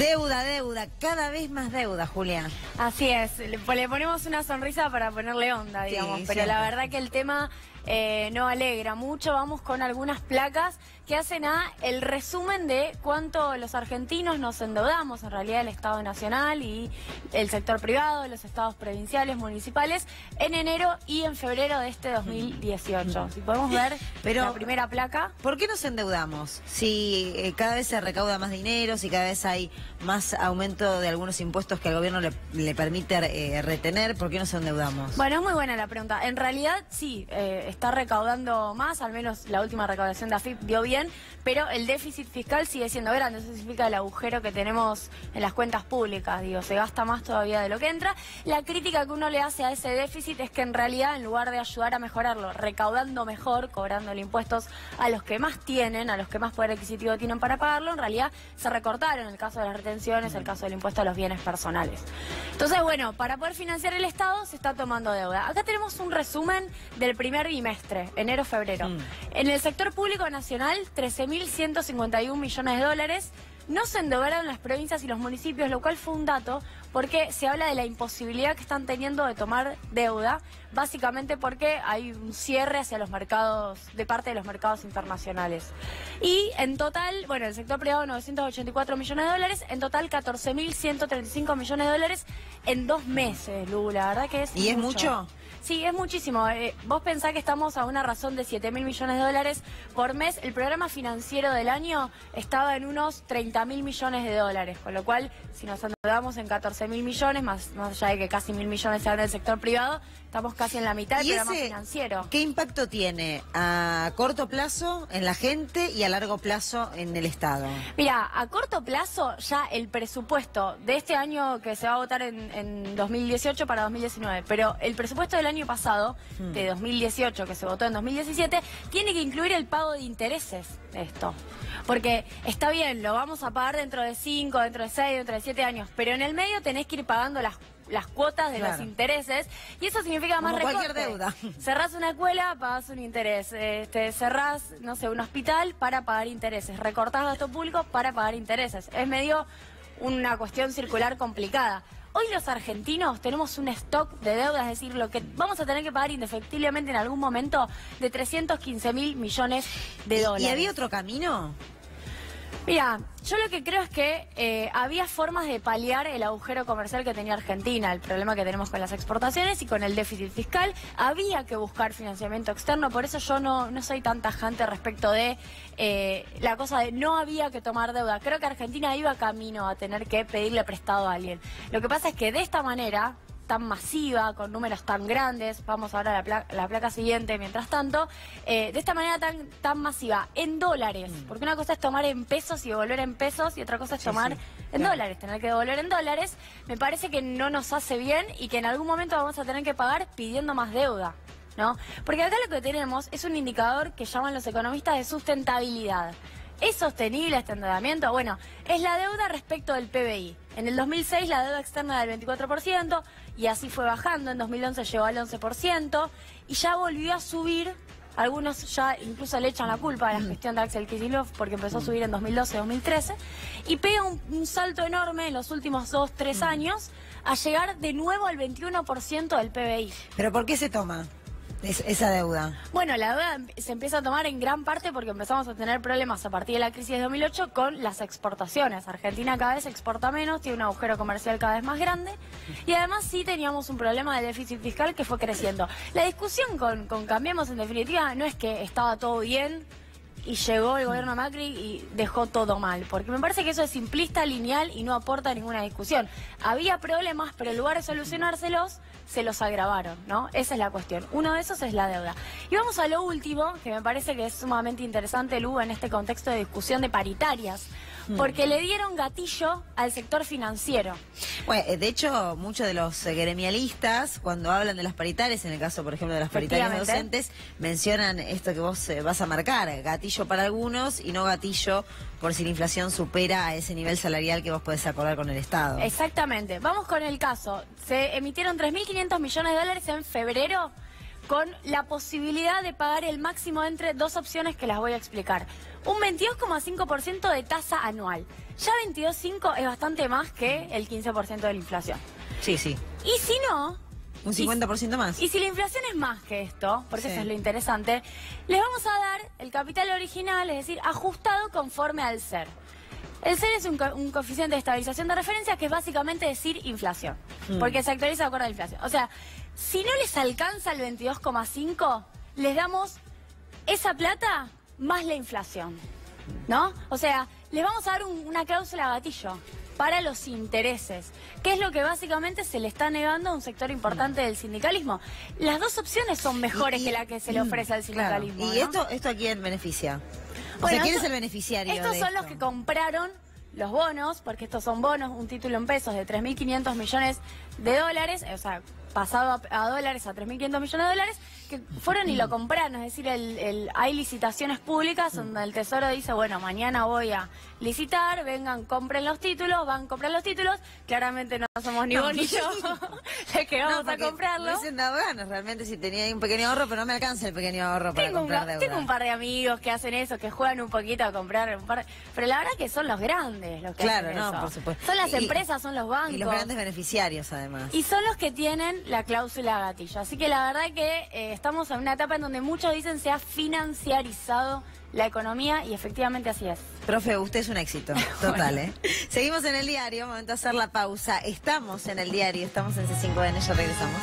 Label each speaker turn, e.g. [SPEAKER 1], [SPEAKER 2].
[SPEAKER 1] Deuda, deuda, cada vez más deuda, Julia.
[SPEAKER 2] Así es, le ponemos una sonrisa para ponerle onda, digamos,
[SPEAKER 1] Sí,
[SPEAKER 2] pero
[SPEAKER 1] siempre.
[SPEAKER 2] la verdad que el tema no alegra mucho. Vamos con algunas placas que hacen el resumen de cuánto los argentinos nos endeudamos, en realidad el Estado Nacional y el sector privado, los estados provinciales, municipales, en enero y en febrero de este 2018. Si podemos ver la primera placa.
[SPEAKER 1] ¿Por qué nos endeudamos? Si cada vez se recauda más dinero, si cada vez hay más aumento de algunos impuestos que al gobierno le permite retener, ¿por qué nos endeudamos?
[SPEAKER 2] Bueno, es muy buena la pregunta. En realidad, sí, está recaudando más, al menos la última recaudación de AFIP dio bien, pero el déficit fiscal sigue siendo grande. Eso significa el agujero que tenemos en las cuentas públicas. Digo, se gasta más todavía de lo que entra. La crítica que uno le hace a ese déficit es que en realidad, en lugar de ayudar a mejorarlo, recaudando mejor, cobrándole impuestos a los que más tienen, a los que más poder adquisitivo tienen para pagarlo, en realidad se recortaron el caso de las retenciones, el caso del impuesto a los bienes personales. Entonces, bueno, para poder financiar el Estado se está tomando deuda. Acá tenemos un resumen del primer bimestre, enero-febrero. En el sector público nacional, 13.151 millones de dólares. No se endeudaron las provincias y los municipios, lo cual fue un dato porque se habla de la imposibilidad que están teniendo de tomar deuda, básicamente porque hay un cierre hacia los mercados, de parte de los mercados internacionales. Y en total, bueno, el sector privado 984 millones de dólares, en total 14.135 millones de dólares en 2 meses, Lu, la verdad que es
[SPEAKER 1] ¿Y es mucho?
[SPEAKER 2] Sí, es muchísimo. Vos pensás que estamos a una razón de 7.000 millones de dólares por mes. El programa financiero del año estaba en unos 30.000 millones de dólares, con lo cual, si nos endeudamos en 14.000 millones, más allá de que casi 1.000 millones sean del sector privado, estamos casi en la mitad del programa financiero.
[SPEAKER 1] ¿Qué impacto tiene a corto plazo en la gente y a largo plazo en el Estado?
[SPEAKER 2] Mira, a corto plazo ya el presupuesto de este año que se va a votar en 2018 para 2019, pero el presupuesto del año pasado, de 2018, que se votó en 2017, tiene que incluir el pago de intereses de esto. Porque está bien, lo vamos a pagar dentro de 5, dentro de 6, dentro de 7 años, pero en el medio tenés que ir pagando las cuotas de los intereses, y eso significa más recorte.
[SPEAKER 1] Cualquier deuda.
[SPEAKER 2] Cerrás una escuela, pagás un interés. Cerrás, no sé, un hospital para pagar intereses. Recortás gasto público para pagar intereses. Es medio una cuestión circular complicada. Hoy los argentinos tenemos un stock de deuda, es decir, lo que vamos a tener que pagar indefectiblemente en algún momento, de 315.000 millones de dólares.
[SPEAKER 1] ¿Y había otro camino?
[SPEAKER 2] Mira, yo lo que creo es que había formas de paliar el agujero comercial que tenía Argentina, el problema que tenemos con las exportaciones y con el déficit fiscal. Había que buscar financiamiento externo, por eso yo no soy tan tajante respecto de la cosa de no había que tomar deuda. Creo que Argentina iba camino a tener que pedirle prestado a alguien. Lo que pasa es que de esta manera tan masiva, con números tan grandes, vamos ahora a la placa siguiente, mientras tanto, de esta manera tan masiva, en dólares, porque una cosa es tomar en pesos y devolver en pesos, y otra cosa es tomar en dólares, tener que devolver en dólares, me parece que no nos hace bien y que en algún momento vamos a tener que pagar pidiendo más deuda, ¿no? Porque acá lo que tenemos es un indicador que llaman los economistas de sustentabilidad. ¿Es sostenible este endeudamiento? Bueno, es la deuda respecto del PBI. En el 2006 la deuda externa era del 24% y así fue bajando. En 2011 llegó al 11% y ya volvió a subir. Algunos ya incluso le echan la culpa a la gestión de Axel Kicillof porque empezó a subir en 2012-2013 y pega un salto enorme en los últimos 2-3 años a llegar de nuevo al 21% del PBI.
[SPEAKER 1] ¿Pero por qué se toma esa deuda?
[SPEAKER 2] Bueno, la deuda se empieza a tomar en gran parte porque empezamos a tener problemas a partir de la crisis de 2008 con las exportaciones. Argentina cada vez exporta menos, tiene un agujero comercial cada vez más grande y además sí teníamos un problema de déficit fiscal que fue creciendo. La discusión con Cambiemos, en definitiva, no es que estaba todo bien y llegó el gobierno Macri y dejó todo mal, porque me parece que eso es simplista, lineal y no aporta ninguna discusión. Había problemas, pero en lugar de solucionárselos, se los agravaron, ¿no? Esa es la cuestión. Uno de esos es la deuda. Y vamos a lo último, que me parece que es sumamente interesante, Lu, en este contexto de discusión de paritarias, porque le dieron gatillo al sector financiero.
[SPEAKER 1] Bueno, de hecho, muchos de los gremialistas, cuando hablan de las paritarias, en el caso, por ejemplo, de las paritarias docentes, mencionan esto que vos vas a marcar, gatillo para algunos y no gatillo por si la inflación supera a ese nivel salarial que vos podés acordar con el Estado.
[SPEAKER 2] Exactamente. Vamos con el caso. Se emitieron 3.500 millones de dólares en febrero con la posibilidad de pagar el máximo entre dos opciones que las voy a explicar. Un 22,5% de tasa anual. Ya 22,5 es bastante más que el 15% de la inflación.
[SPEAKER 1] Sí, sí.
[SPEAKER 2] Y si no...
[SPEAKER 1] Un 50% más.
[SPEAKER 2] Y si la inflación es más que esto, porque eso es lo interesante, les vamos a dar el capital original, es decir, ajustado conforme al SER. El SER es un coeficiente de estabilización de referencia que es básicamente decir inflación, porque se actualiza de acuerdo a la inflación. O sea, si no les alcanza el 22,5, les damos esa plata más la inflación, ¿no? O sea, les vamos a dar una cláusula gatillo para los intereses, que es lo que básicamente se le está negando a un sector importante del sindicalismo. Las dos opciones son mejores que la que se le ofrece al sindicalismo.
[SPEAKER 1] Claro. ¿Y
[SPEAKER 2] ¿no?
[SPEAKER 1] esto a quién beneficia?
[SPEAKER 2] Bueno,
[SPEAKER 1] o sea, ¿quién es el beneficiario
[SPEAKER 2] Estos
[SPEAKER 1] de
[SPEAKER 2] son
[SPEAKER 1] esto?
[SPEAKER 2] los que compraron los bonos, porque estos son bonos, un título en pesos de 3.500 millones de dólares, o sea, pasado a dólares, a 3.500 millones de dólares, que fueron y lo compraron. Es decir, hay licitaciones públicas donde el Tesoro dice, bueno, mañana voy a licitar, vengan, compren los títulos, van a comprar los títulos. Claramente no somos ni vos ni yo los que vamos a comprarlo.
[SPEAKER 1] Me hubiesen dado ganas realmente si tenía ahí un pequeño ahorro, pero no me alcanza el pequeño ahorro para comprar deuda.
[SPEAKER 2] Tengo un par de amigos que hacen eso, que juegan un poquito a comprar un par. Pero la verdad que son los grandes los que hacen eso.
[SPEAKER 1] Por supuesto.
[SPEAKER 2] Son las empresas, son los bancos.
[SPEAKER 1] Y los grandes beneficiarios, además.
[SPEAKER 2] Y son los que tienen la cláusula gatillo. Así que la verdad que estamos en una etapa en donde muchos dicen se ha financiarizado la economía y efectivamente así es.
[SPEAKER 1] Profe, usted es un éxito total, ¿eh? Seguimos en el diario, momento de hacer la pausa. Estamos en el diario, estamos en C5N, ya regresamos.